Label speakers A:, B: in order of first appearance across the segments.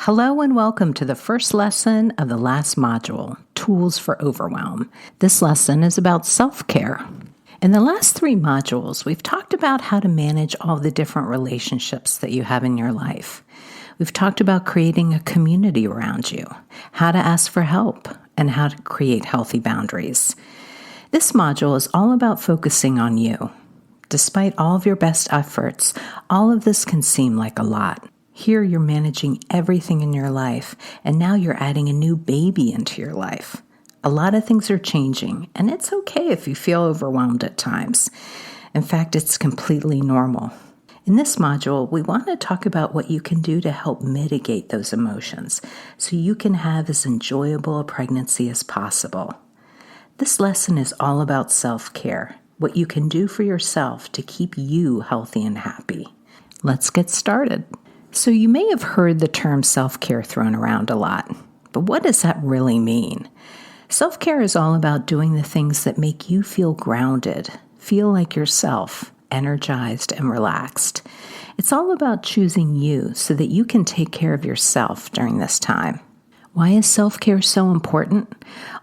A: Hello and welcome to the first lesson of the last module, Tools for Overwhelm. This lesson is about self-care. In the last 3 modules, we've talked about how to manage all the different relationships that you have in your life. We've talked about creating a community around you, how to ask for help, and how to create healthy boundaries. This module is all about focusing on you. Despite all of your best efforts, all of this can seem like a lot. Here you're managing everything in your life, and now you're adding a new baby into your life. A lot of things are changing, and it's okay if you feel overwhelmed at times. In fact, it's completely normal. In this module, we want to talk about what you can do to help mitigate those emotions so you can have as enjoyable a pregnancy as possible. This lesson is all about self-care, what you can do for yourself to keep you healthy and happy. Let's get started. So you may have heard the term self-care thrown around a lot, but what does that really mean? Self-care is all about doing the things that make you feel grounded, feel like yourself, energized and relaxed. It's all about choosing you so that you can take care of yourself during this time. Why is self-care so important?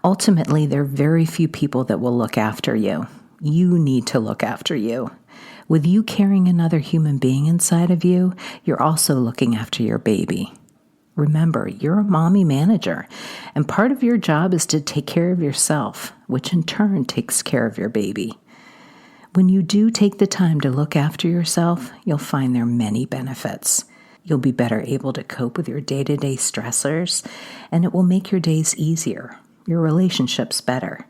A: Ultimately, there are very few people that will look after you. You need to look after you. With you carrying another human being inside of you, you're also looking after your baby. Remember, you're a mommy manager, and part of your job is to take care of yourself, which in turn takes care of your baby. When you do take the time to look after yourself, you'll find there are many benefits. You'll be better able to cope with your day-to-day stressors, and it will make your days easier, your relationships better.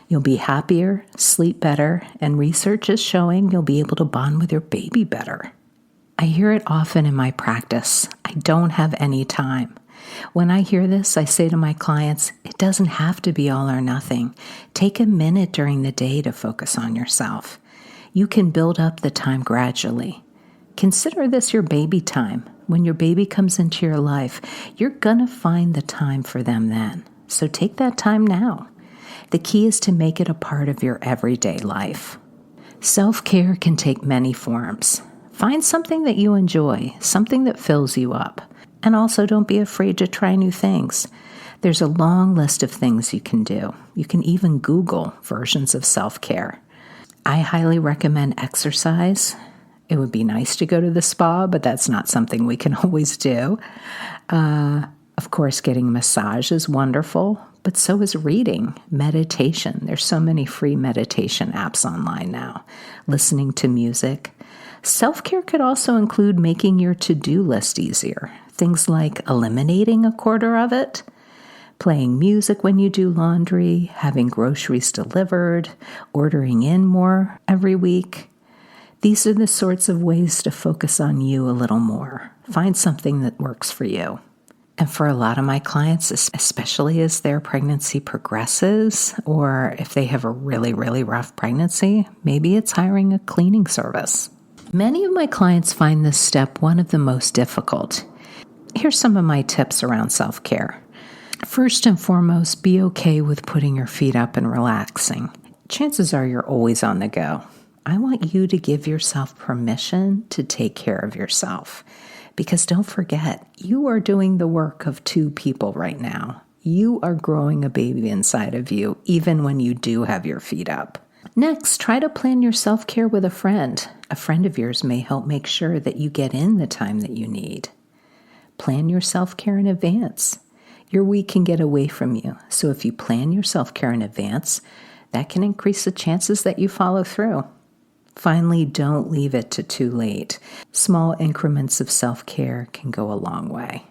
A: You'll be happier, sleep better, and research is showing you'll be able to bond with your baby better. I hear it often in my practice. I don't have any time. When I hear this, I say to my clients, it doesn't have to be all or nothing. Take a minute during the day to focus on yourself. You can build up the time gradually. Consider this your baby time. When your baby comes into your life, you're going to find the time for them then. So take that time now. The key is to make it a part of your everyday life. Self-care can take many forms. Find something that you enjoy, something that fills you up. And also don't be afraid to try new things. There's a long list of things you can do. You can even Google versions of self-care. I highly recommend exercise. It would be nice to go to the spa, but that's not something we can always do. Of course, getting a massage is wonderful, but so is reading, meditation. There's so many free meditation apps online now. Listening to music. Self-care could also include making your to-do list easier. Things like eliminating a quarter of it, playing music when you do laundry, having groceries delivered, ordering in more every week. These are the sorts of ways to focus on you a little more. Find something that works for you. And for a lot of my clients, especially as their pregnancy progresses, or if they have a really, really rough pregnancy, maybe it's hiring a cleaning service. Many of my clients find this step one of the most difficult. Here's some of my tips around self-care. First and foremost, be okay with putting your feet up and relaxing. Chances are you're always on the go. I want you to give yourself permission to take care of yourself. Because don't forget, you are doing the work of 2 people right now. You are growing a baby inside of you, even when you do have your feet up. Next, try to plan your self-care with a friend. A friend of yours may help make sure that you get in the time that you need. Plan your self-care in advance. Your week can get away from you, so if you plan your self-care in advance, that can increase the chances that you follow through. Finally, don't leave it to too late. Small increments of self-care can go a long way.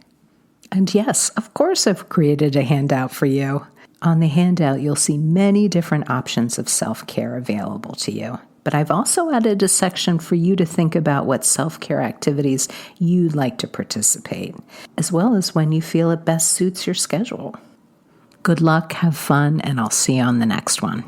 A: And yes, of course, I've created a handout for you. On the handout, you'll see many different options of self-care available to you. But I've also added a section for you to think about what self-care activities you'd like to participate, as well as when you feel it best suits your schedule. Good luck, have fun, and I'll see you on the next one.